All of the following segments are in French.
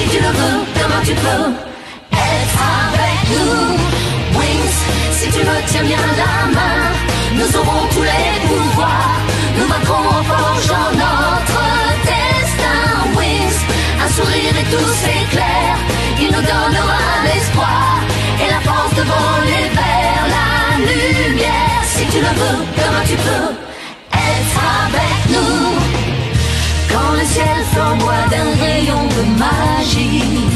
si tu le veux, demain tu peux être avec nous. Wings, si tu me tiens bien la main, nous aurons tous les pouvoirs. Nous vaincrons en forgeant notre destin. Wings, un sourire et tout s'éclaire. Il nous donnera l'espoir et la force de voler vers la lumière. Si tu le veux, demain tu peux être avec nous. Quand le ciel flamboie d'un rayon de magie,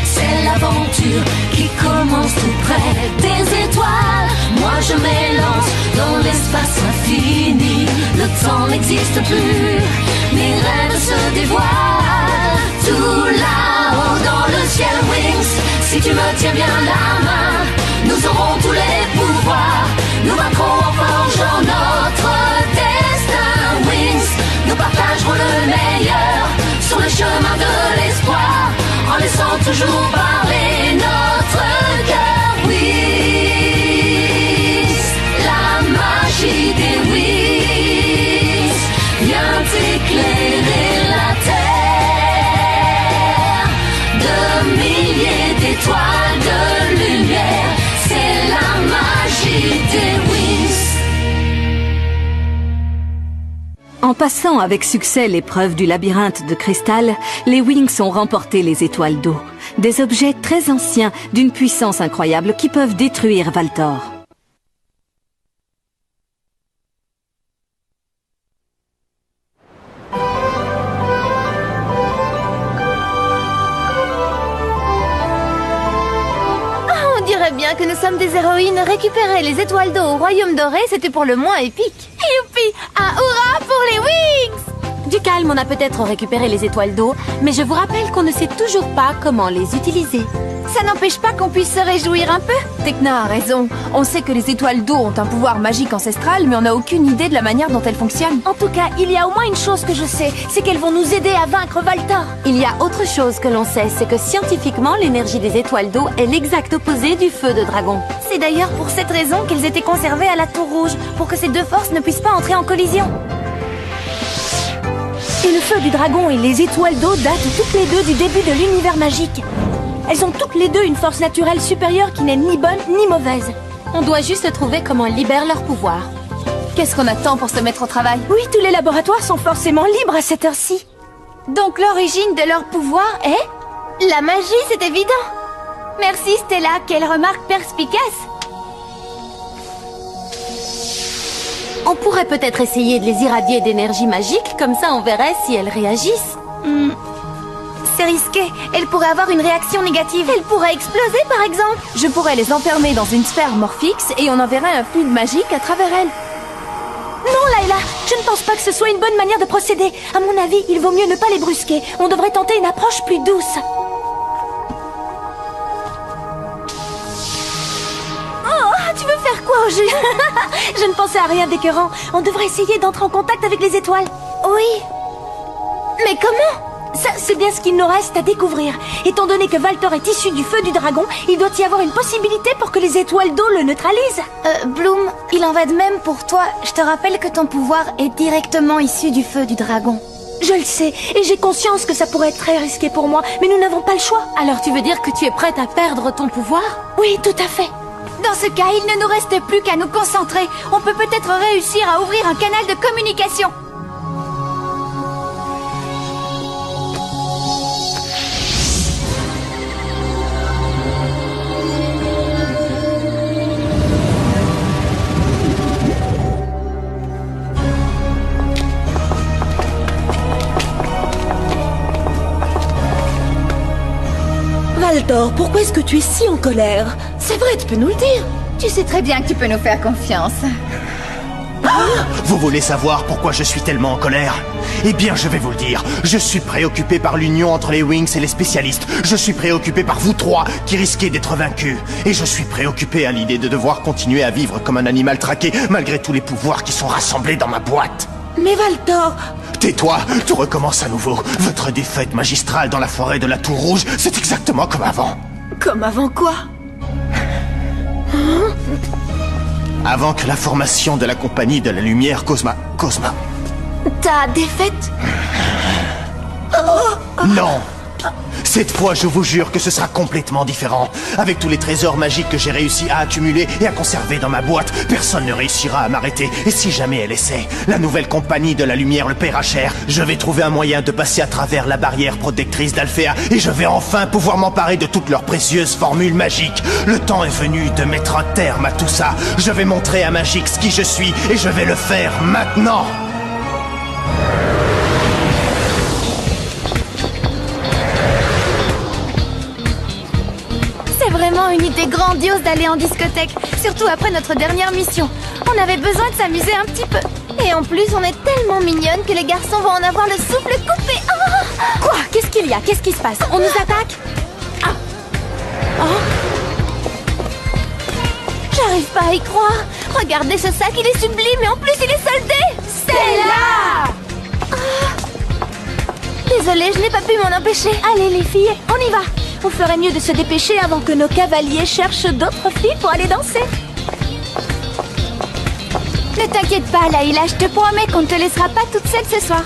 c'est l'aventure qui commence tout près des étoiles. Moi je m'élance dans l'espace infini. Le temps n'existe plus, mes rêves se dévoilent. Tout là-haut dans le ciel. Wings, si tu me tiens bien la main, nous aurons tous les pouvoirs. Nous vaincrons en forgeant notre destin. Wings, nous partagerons le meilleur sur le chemin de l'espoir, en laissant toujours parler notre cœur. Wings, la magie des Wings vient éclairer la terre. De milliers d'étoiles de lumière, c'est la magie des Wings. En passant avec succès l'épreuve du labyrinthe de cristal, les Wings ont remporté les étoiles d'eau. Des objets très anciens, d'une puissance incroyable, qui peuvent détruire Valtor. On dirait bien que nous sommes des héroïnes. Récupérer les étoiles d'eau au royaume doré, c'était pour le moins épique. Youpi! Un hurrah pour les Wings! Du calme, on a peut-être récupéré les étoiles d'eau, mais je vous rappelle qu'on ne sait toujours pas comment les utiliser. Ça n'empêche pas qu'on puisse se réjouir un peu. Tekna a raison. On sait que les étoiles d'eau ont un pouvoir magique ancestral, mais on n'a aucune idée de la manière dont elles fonctionnent. En tout cas, il y a au moins une chose que je sais, c'est qu'elles vont nous aider à vaincre Valtor. Il y a autre chose que l'on sait, c'est que scientifiquement, l'énergie des étoiles d'eau est l'exact opposé du feu de dragon. C'est d'ailleurs pour cette raison qu'elles étaient conservées à la Tour Rouge, pour que ces deux forces ne puissent pas entrer en collision. Et le feu du dragon et les étoiles d'eau datent toutes les deux du début de l'univers magique. Elles ont toutes les deux une force naturelle supérieure qui n'est ni bonne ni mauvaise. On doit juste trouver comment elles libèrent leur pouvoir. Qu'est-ce qu'on attend pour se mettre au travail? Oui, tous les laboratoires sont forcément libres à cette heure-ci. Donc l'origine de leur pouvoir est... la magie, c'est évident. Merci Stella, quelle remarque perspicace. On pourrait peut-être essayer de les irradier d'énergie magique, comme ça on verrait si elles réagissent. C'est risqué. Elles pourraient avoir une réaction négative. Elles pourraient exploser, par exemple. Je pourrais les enfermer dans une sphère Morphix et on enverrait un fluide magique à travers elles. Non, Layla, je ne pense pas que ce soit une bonne manière de procéder. À mon avis, il vaut mieux ne pas les brusquer. On devrait tenter une approche plus douce. Oh, tu veux faire quoi au jus? Je ne pensais à rien d'écœurant. On devrait essayer d'entrer en contact avec les étoiles. Oui. Mais comment? Ça, c'est bien ce qu'il nous reste à découvrir. Étant donné que Valtor est issu du feu du dragon, il doit y avoir une possibilité pour que les étoiles d'eau le neutralisent. Bloom, il en va de même pour toi. Je te rappelle que ton pouvoir est directement issu du feu du dragon. Je le sais, et j'ai conscience que ça pourrait être très risqué pour moi, mais nous n'avons pas le choix. Alors tu veux dire que tu es prête à perdre ton pouvoir? Oui, tout à fait. Dans ce cas, il ne nous reste plus qu'à nous concentrer. On peut peut-être réussir à ouvrir un canal de communication. Valtor, pourquoi est-ce que tu es si en colère? C'est vrai, tu peux nous le dire. Tu sais très bien que tu peux nous faire confiance. Vous voulez savoir pourquoi je suis tellement en colère? Eh bien, je vais vous le dire. Je suis préoccupé par l'union entre les Wings et les spécialistes. Je suis préoccupé par vous trois qui risquez d'être vaincus. Et je suis préoccupé à l'idée de devoir continuer à vivre comme un animal traqué malgré tous les pouvoirs qui sont rassemblés dans ma boîte. Mais Valtor... Tais-toi, tout recommence à nouveau. Votre défaite magistrale dans la forêt de la Tour Rouge, c'est exactement comme avant. Comme avant quoi? Avant que la formation de la Compagnie de la Lumière Cosma... Ta défaite? Non! Cette fois, je vous jure que ce sera complètement différent. Avec tous les trésors magiques que j'ai réussi à accumuler et à conserver dans ma boîte, personne ne réussira à m'arrêter. Et si jamais elle essaie, la nouvelle compagnie de la lumière le paiera cher. Je vais trouver un moyen de passer à travers la barrière protectrice d'Alphéa et je vais enfin pouvoir m'emparer de toutes leurs précieuses formules magiques. Le temps est venu de mettre un terme à tout ça. Je vais montrer à Magix qui je suis et je vais le faire maintenant. C'est vraiment une idée grandiose d'aller en discothèque, surtout après notre dernière mission. On avait besoin de s'amuser un petit peu. Et en plus, on est tellement mignonnes que les garçons vont en avoir le souffle coupé. Oh Quoi? Qu'est-ce qu'il y a? Qu'est-ce qui se passe? On nous attaque? J'arrive pas à y croire. Regardez ce sac, il est sublime et en plus il est soldé. Stella! Désolée, je n'ai pas pu m'en empêcher. Allez les filles, on y va. On ferait mieux de se dépêcher avant que nos cavaliers cherchent d'autres filles pour aller danser. Ne t'inquiète pas, Layla, je te promets qu'on ne te laissera pas toute seule ce soir.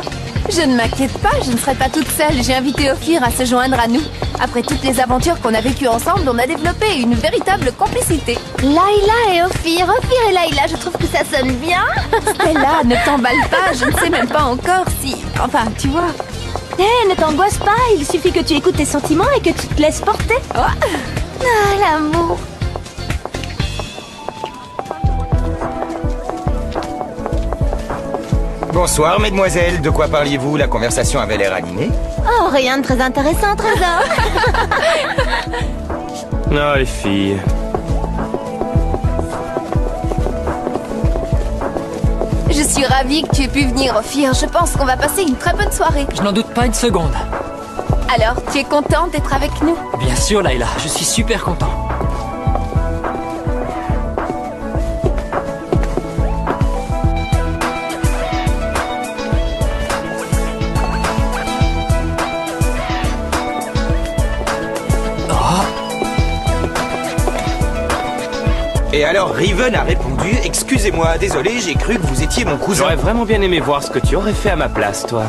Je ne m'inquiète pas, je ne serai pas toute seule. J'ai invité Ophir à se joindre à nous. Après toutes les aventures qu'on a vécues ensemble, on a développé une véritable complicité. Layla et Ophir, Ophir et Layla, je trouve que ça sonne bien. Stella, ne t'emballe pas, je ne sais même pas encore si... Enfin, tu vois... Ne t'angoisse pas, il suffit que tu écoutes tes sentiments et que tu te laisses porter. Oh. Ah, l'amour. Bonsoir, mesdemoiselles. De quoi parliez-vous? La conversation avait l'air animée. Oh, rien de très intéressant, Trésor. Oh, les filles. Je suis ravie que tu aies pu venir, Ophir. Je pense qu'on va passer une très bonne soirée. Je n'en doute pas une seconde. Alors, tu es contente d'être avec nous? Bien sûr, Layla, je suis super content. Et alors Riven a répondu « Excusez-moi, désolé, j'ai cru que vous étiez mon cousin. » J'aurais vraiment bien aimé voir ce que tu aurais fait à ma place, toi.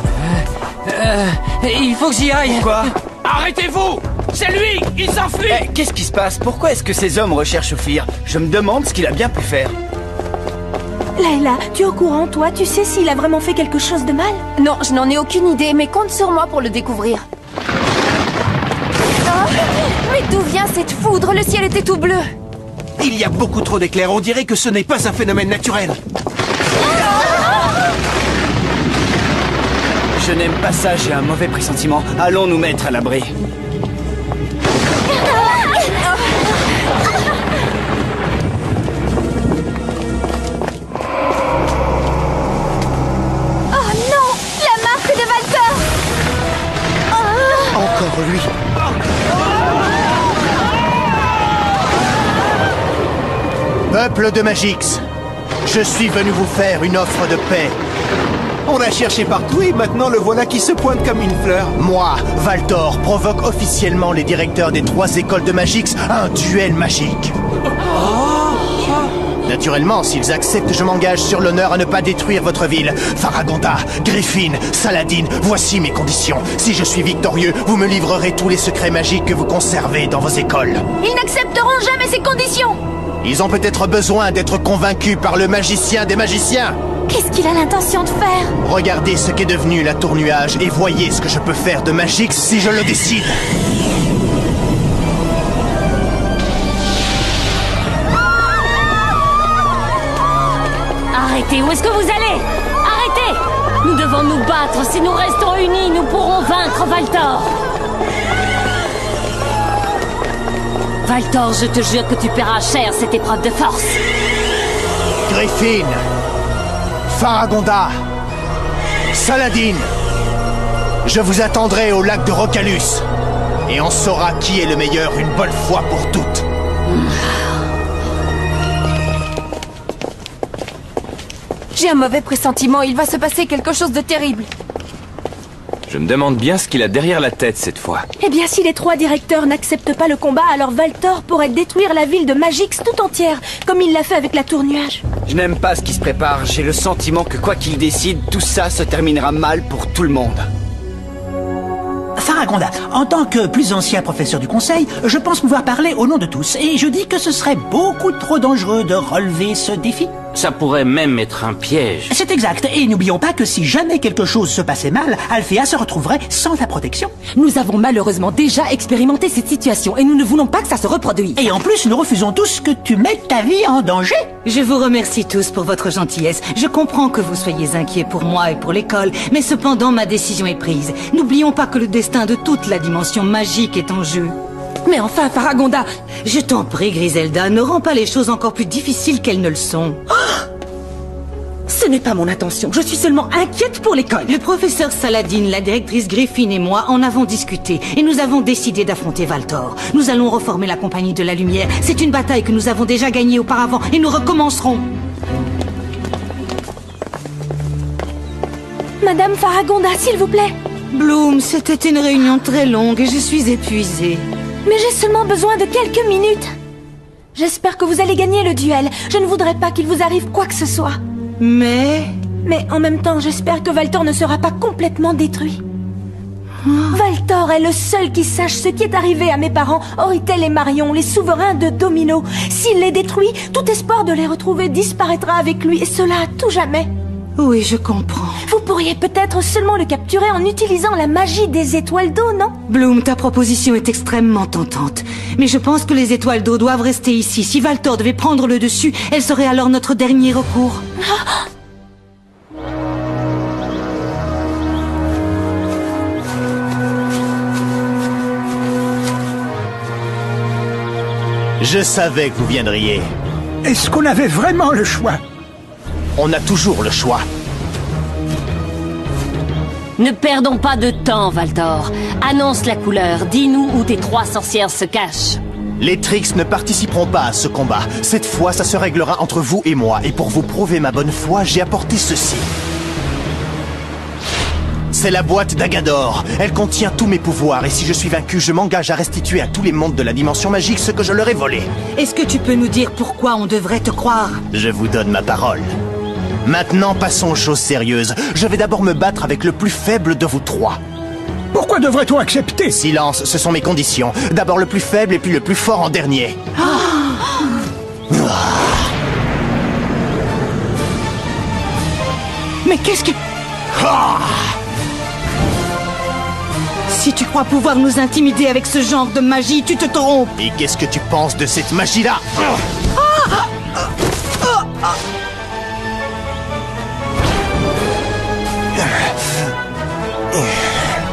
Il faut que j'y aille. Quoi? Arrêtez-vous! C'est lui! Il s'enfuit! Qu'est-ce qui se passe? Pourquoi est-ce que ces hommes recherchent Ophir? Je me demande ce qu'il a bien pu faire. Layla, tu es au courant, toi? Tu sais s'il a vraiment fait quelque chose de mal? Non, je n'en ai aucune idée, mais compte sur moi pour le découvrir. Oh, mais d'où vient cette foudre? Le ciel était tout bleu. Il y a beaucoup trop d'éclairs, on dirait que ce n'est pas un phénomène naturel. Je n'aime pas ça, j'ai un mauvais pressentiment. Allons nous mettre à l'abri. Oh non! La marque de Valtor! Encore lui. Peuple de Magix, je suis venu vous faire une offre de paix. On l'a cherché partout et maintenant le voilà qui se pointe comme une fleur. Moi, Valtor, provoque officiellement les directeurs des 3 écoles de Magix à un duel magique. Naturellement, s'ils acceptent, je m'engage sur l'honneur à ne pas détruire votre ville. Faragonda, Griffin, Saladin, voici mes conditions. Si je suis victorieux, vous me livrerez tous les secrets magiques que vous conservez dans vos écoles. Ils n'accepteront jamais ces conditions! Ils ont peut-être besoin d'être convaincus par le magicien des magiciens. Qu'est-ce qu'il a l'intention de faire? Regardez ce qu'est devenu la Tour Nuage et voyez ce que je peux faire de Magix si je le décide. Arrêtez, où est-ce que vous allez? Arrêtez! Nous devons nous battre, si nous restons unis, nous pourrons vaincre Valtor. Valtor, je te jure que tu paieras cher cette épreuve de force. Griffin, Faragonda, Saladin, je vous attendrai au lac de Rocalus. Et on saura qui est le meilleur une bonne fois pour toutes. J'ai un mauvais pressentiment, il va se passer quelque chose de terrible. Je me demande bien ce qu'il a derrière la tête cette fois. Eh bien, si les 3 directeurs n'acceptent pas le combat, alors Valtor pourrait détruire la ville de Magix tout entière, comme il l'a fait avec la Tour Nuage. Je n'aime pas ce qui se prépare, j'ai le sentiment que quoi qu'il décide, tout ça se terminera mal pour tout le monde. Faragonda, en tant que plus ancien professeur du conseil, je pense pouvoir parler au nom de tous. Et je dis que ce serait beaucoup trop dangereux de relever ce défi. Ça pourrait même être un piège. C'est exact. Et n'oublions pas que si jamais quelque chose se passait mal, Alphea se retrouverait sans la protection. Nous avons malheureusement déjà expérimenté cette situation et nous ne voulons pas que ça se reproduise. Et en plus, nous refusons tous que tu mettes ta vie en danger. Je vous remercie tous pour votre gentillesse. Je comprends que vous soyez inquiets pour moi et pour l'école, mais cependant ma décision est prise. N'oublions pas que le destin de toute la dimension magique est en jeu. Mais enfin, Faragonda... Je t'en prie, Griselda, ne rends pas les choses encore plus difficiles qu'elles ne le sont. Ce n'est pas mon intention, je suis seulement inquiète pour l'école. Le professeur Saladin, la directrice Griffin et moi en avons discuté et nous avons décidé d'affronter Valtor. Nous allons reformer la Compagnie de la Lumière. C'est une bataille que nous avons déjà gagnée auparavant et nous recommencerons. Madame Faragonda, s'il vous plaît. Bloom, c'était une réunion très longue et je suis épuisée. Mais j'ai seulement besoin de quelques minutes. J'espère que vous allez gagner le duel. Je ne voudrais pas qu'il vous arrive quoi que ce soit. Mais en même temps, j'espère que Valtor ne sera pas complètement détruit. Valtor est le seul qui sache ce qui est arrivé à mes parents, Oritel et Marion, les souverains de Domino. S'il les détruit, tout espoir de les retrouver disparaîtra avec lui, et cela à tout jamais. Oui, je comprends. Vous pourriez peut-être seulement le capturer en utilisant la magie des étoiles d'eau, non? Bloom, ta proposition est extrêmement tentante. Mais je pense que les étoiles d'eau doivent rester ici. Si Valtor devait prendre le dessus, elle serait alors notre dernier recours. Je savais que vous viendriez. Est-ce qu'on avait vraiment le choix? On a toujours le choix. Ne perdons pas de temps, Valtor. Annonce la couleur, dis-nous où tes 3 sorcières se cachent. Les Trix ne participeront pas à ce combat. Cette fois, ça se réglera entre vous et moi. Et pour vous prouver ma bonne foi, j'ai apporté ceci. C'est la boîte d'Agador. Elle contient tous mes pouvoirs. Et si je suis vaincu, je m'engage à restituer à tous les mondes de la dimension magique ce que je leur ai volé. Est-ce que tu peux nous dire pourquoi on devrait te croire? Je vous donne ma parole. Maintenant, passons aux choses sérieuses. Je vais d'abord me battre avec le plus faible de vous 3. Pourquoi devrait-on accepter? Silence, ce sont mes conditions. D'abord le plus faible et puis le plus fort en dernier. Mais qu'est-ce que... Si tu crois pouvoir nous intimider avec ce genre de magie, tu te trompes. Et qu'est-ce que tu penses de cette magie-là?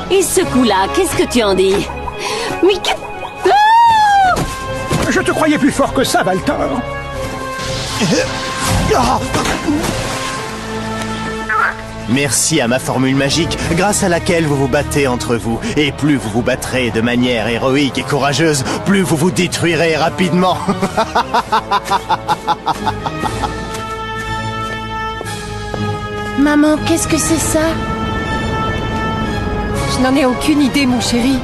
Et ce coup-là, qu'est-ce que tu en dis? Mais Je te croyais plus fort que ça, Valtor. Merci à ma formule magique, grâce à laquelle vous vous battez entre vous. Et plus vous vous battrez de manière héroïque et courageuse, plus vous vous détruirez rapidement. Maman, qu'est-ce que c'est ça? Je n'en ai aucune idée, mon chéri.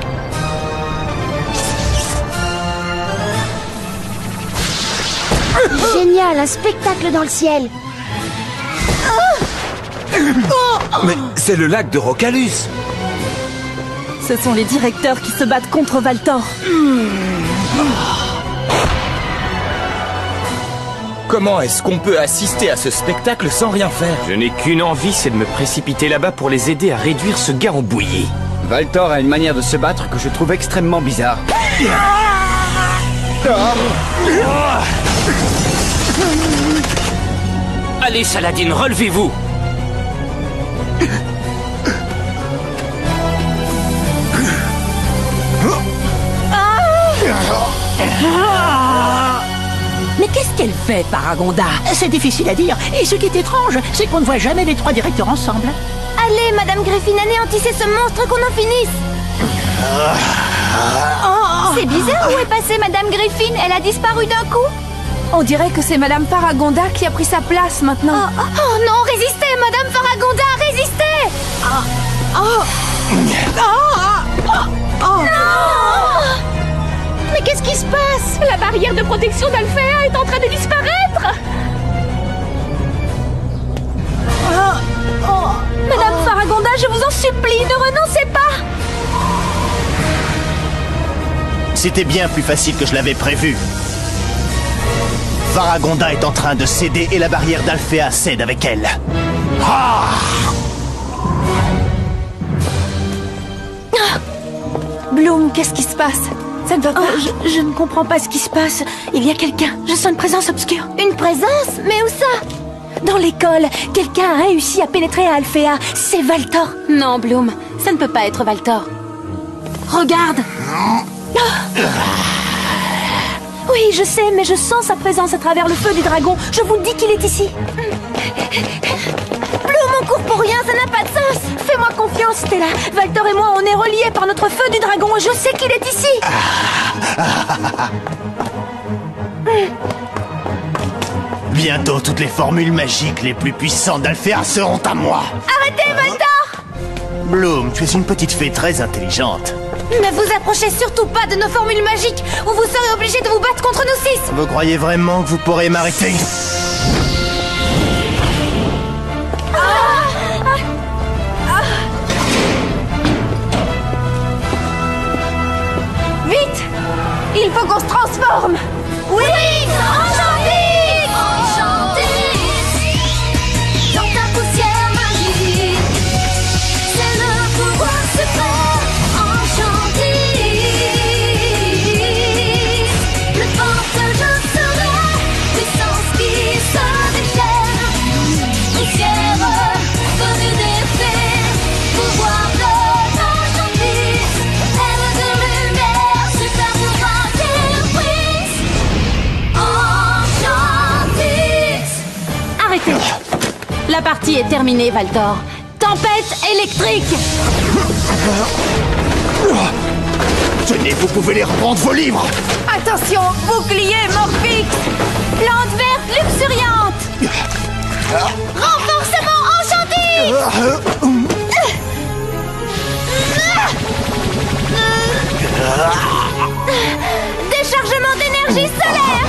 Génial, un spectacle dans le ciel. Mais c'est le lac de Rocalus. Ce sont les directeurs qui se battent contre Valtor. Comment est-ce qu'on peut assister à ce spectacle sans rien faire? Je n'ai qu'une envie, c'est de me précipiter là-bas pour les aider à réduire ce gars en bouillie. Valtor a une manière de se battre que je trouve extrêmement bizarre. Allez, Saladin, relevez-vous. Mais qu'est-ce qu'elle fait, Faragonda? C'est difficile à dire. Et ce qui est étrange, c'est qu'on ne voit jamais les 3 directeurs ensemble. Allez, Madame Griffin, anéantissez ce monstre qu'on en finisse. C'est bizarre, où est passée Madame Griffin? Elle a disparu d'un coup. On dirait que c'est Madame Faragonda qui a pris sa place maintenant. Oh non, résistez, Madame Faragonda, résistez! Non! Mais qu'est-ce qui se passe? La barrière de protection d'Alphea est en train de disparaître. Madame Faragonda, je vous en supplie, ne renoncez pas. C'était bien plus facile que je l'avais prévu. Faragonda est en train de céder et la barrière d'Alphéa cède avec elle. Ah! Bloom, qu'est-ce qui se passe? Ça ne va pas. Je ne comprends pas ce qui se passe. Il y a quelqu'un. Je sens une présence obscure. Une présence? Mais où ça? Dans l'école, quelqu'un a réussi à pénétrer à Alphéa. C'est Valtor. Non, Bloom, ça ne peut pas être Valtor. Regarde! Oui, je sais, mais je sens sa présence à travers le feu du dragon. Je vous dis qu'il est ici. Bloom, on court pour rien, ça n'a pas de sens. Fais-moi confiance, Stella. Valtor et moi, on est reliés par notre feu du dragon. Je sais qu'il est ici. Bientôt, toutes les formules magiques les plus puissantes d'Alphéa seront à moi. Arrêtez, Valtor! Bloom, tu es une petite fée très intelligente. Ne vous approchez surtout pas de nos formules magiques, ou vous serez obligés de vous battre contre nous 6. Vous croyez vraiment que vous pourrez m'arrêter? Vite! Il faut qu'on se transforme! Oui! Enchanté! Enchanté dans ta poussière magique, c'est le pouvoir suprême. Enchanté, le forte je serai, puissance qui se déchaîne. Poussière venue des fées, pouvoir de l'enchantrice, aile de lumière, super pouvoir des princes. Enchantrice. Arrêtez! La partie est terminée, Valtor. Tempête électrique! Tenez, vous pouvez les reprendre vos livres. Attention, bouclier Morphix! Plante verte luxuriante! Renforcement enchanté! Déchargement d'énergie solaire!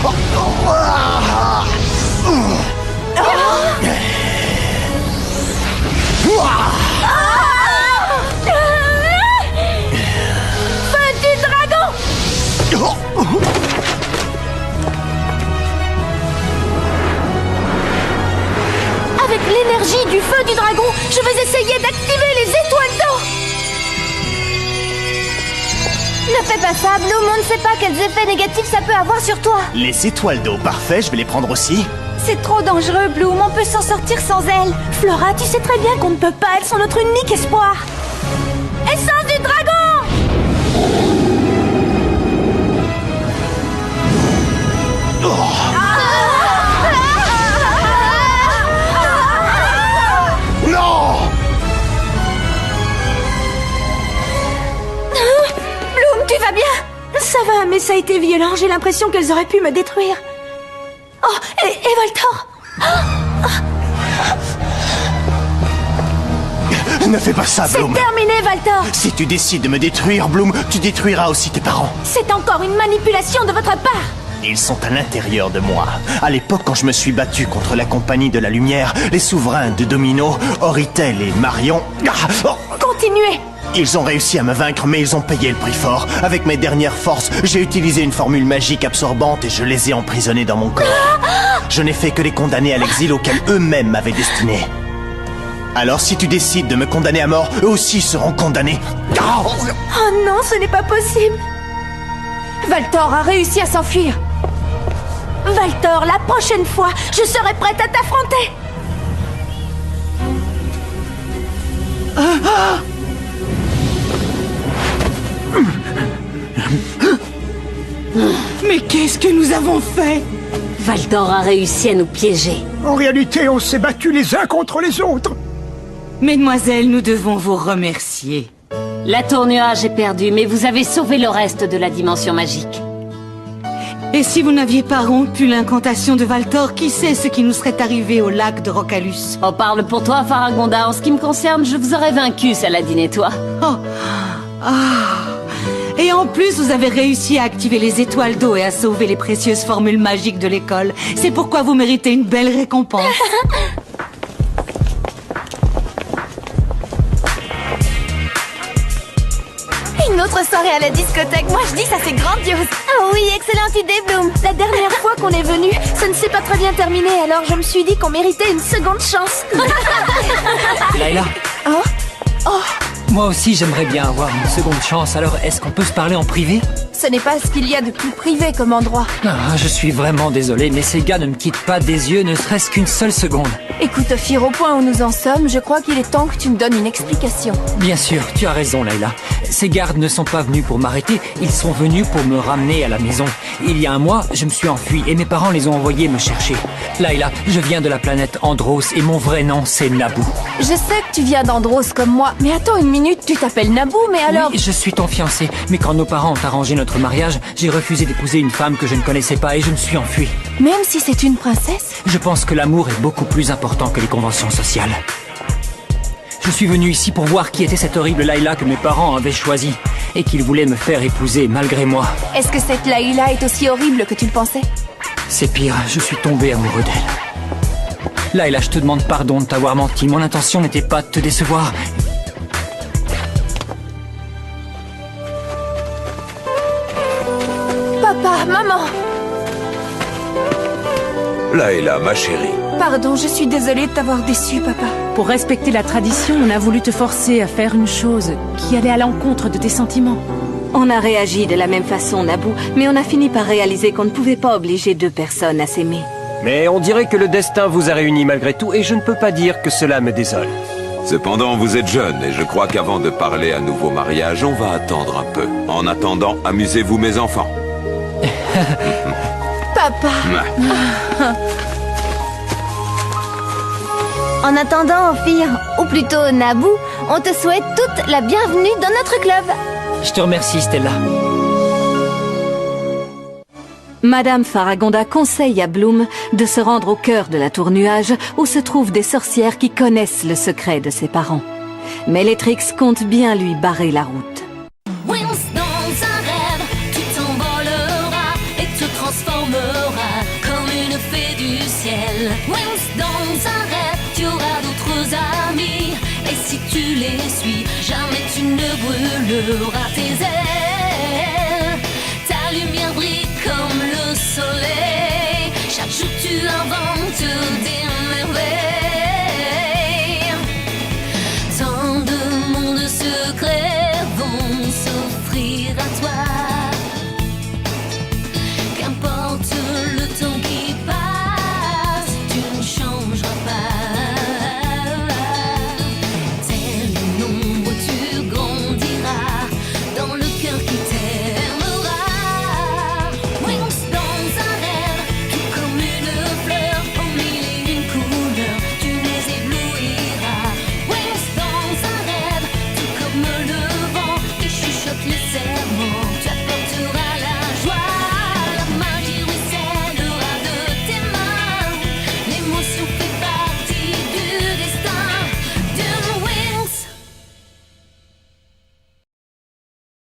Feu du dragon! Avec l'énergie du feu du dragon, je vais essayer d'activer les étoiles d'eau. Ne fais pas ça, Bloom, on ne sait pas quels effets négatifs ça peut avoir sur toi. Les étoiles d'eau, parfait, je vais les prendre aussi. C'est trop dangereux, Bloom. On peut s'en sortir sans elles. Flora, tu sais très bien qu'on ne peut pas. Elles sont notre unique espoir. Essence du dragon! Non! Bloom, tu vas bien? Ça va, mais ça a été violent. J'ai l'impression qu'elles auraient pu me détruire. Oh, et Valtor! Ne fais pas ça, C'est Bloom. terminé, Valtor! Si tu décides de me détruire, Bloom, tu détruiras aussi tes parents. C'est encore une manipulation de votre part! Ils sont à l'intérieur de moi. À l'époque, quand je me suis battu contre la Compagnie de la Lumière, les souverains de Domino, Oritel et Marion... Continuez! Ils ont réussi à me vaincre, mais ils ont payé le prix fort. Avec mes dernières forces, j'ai utilisé une formule magique absorbante et je les ai emprisonnés dans mon corps. Je n'ai fait que les condamner à l'exil auquel eux-mêmes m'avaient destiné. Alors si tu décides de me condamner à mort, eux aussi seront condamnés. Oh non, ce n'est pas possible! Valtor a réussi à s'enfuir. Valtor, la prochaine fois, je serai prête à t'affronter! Mais qu'est-ce que nous avons fait? Valtor a réussi à nous piéger. En réalité, on s'est battus les uns contre les autres. Mesdemoiselles, nous devons vous remercier. La tour nuage est perdue, mais vous avez sauvé le reste de la dimension magique. Et si vous n'aviez pas rompu l'incantation de Valtor, qui sait ce qui nous serait arrivé au lac de Rocalus? On parle pour toi, Faragonda. En ce qui me concerne, je vous aurais vaincu, Saladin et toi. Oh. Ah. Et en plus, vous avez réussi à activer les étoiles d'eau et à sauver les précieuses formules magiques de l'école. C'est pourquoi vous méritez une belle récompense. Une autre soirée à la discothèque. Moi, je dis ça, c'est grandiose. Oh oui, excellente idée, Bloom. La dernière fois qu'on est venu, ça ne s'est pas très bien terminé, alors je me suis dit qu'on méritait une seconde chance. Layla, Oh, moi aussi j'aimerais bien avoir une seconde chance, alors est-ce qu'on peut se parler en privé? ce n'est pas ce qu'il y a de plus privé comme endroit. Ah, je suis vraiment désolé, mais ces gars ne me quittent pas des yeux ne serait-ce qu'une seule seconde. Écoute, Ophir, au point où nous en sommes, je crois qu'il est temps que tu me donnes une explication. Bien sûr, tu as raison, Layla. Ces gardes ne sont pas venus pour m'arrêter, ils sont venus pour me ramener à la maison. Il y a un mois, je me suis enfui et mes parents les ont envoyés me chercher. Layla, je viens de la planète Andros et mon vrai nom, c'est Naboo. Je sais que tu viens d'Andros comme moi, mais attends une minute, tu t'appelles Naboo, mais alors... Oui, je suis ton fiancé, mais quand nos parents ont arrangé notre mariage, j'ai refusé d'épouser une femme que je ne connaissais pas et je me suis enfui. Même si c'est une princesse? Je pense que l'amour est beaucoup plus important que les conventions sociales. Je suis venu ici pour voir qui était cette horrible Layla que mes parents avaient choisie et qu'ils voulaient me faire épouser malgré moi. Est-ce que cette Layla est aussi horrible que tu le pensais? C'est pire, je suis tombé amoureux d'elle. Layla, je te demande pardon de t'avoir menti. Mon intention n'était pas de te décevoir. Papa, maman! Layla, ma chérie. Pardon, je suis désolée de t'avoir déçu, papa. Pour respecter la tradition, on a voulu te forcer à faire une chose qui allait à l'encontre de tes sentiments. On a réagi de la même façon, Naboo, mais on a fini par réaliser qu'on ne pouvait pas obliger deux personnes à s'aimer. Mais on dirait que le destin vous a réunis malgré tout, et je ne peux pas dire que cela me désole. Cependant, vous êtes jeune, et je crois qu'avant de parler à nouveau mariage, on va attendre un peu. En attendant, amusez-vous, mes enfants. Papa! En attendant, Ophir, ou plutôt Naboo, on te souhaite toute la bienvenue dans notre club. Je te remercie, Stella. Madame Faragonda conseille à Bloom de se rendre au cœur de la tour nuage où se trouvent des sorcières qui connaissent le secret de ses parents. Mais Letrix compte bien lui barrer la route. Wings, dans un rêve, tu t'envoleras et te transformeras comme une fée du ciel. Wings, dans un rêve, tu auras d'autres amis et si tu les suis, jamais tu ne brûleras tes ailes. Ta lumière brille comme le soleil. Chaque jour tu inventes des merveilles. Tant de mondes secrets vont s'offrir.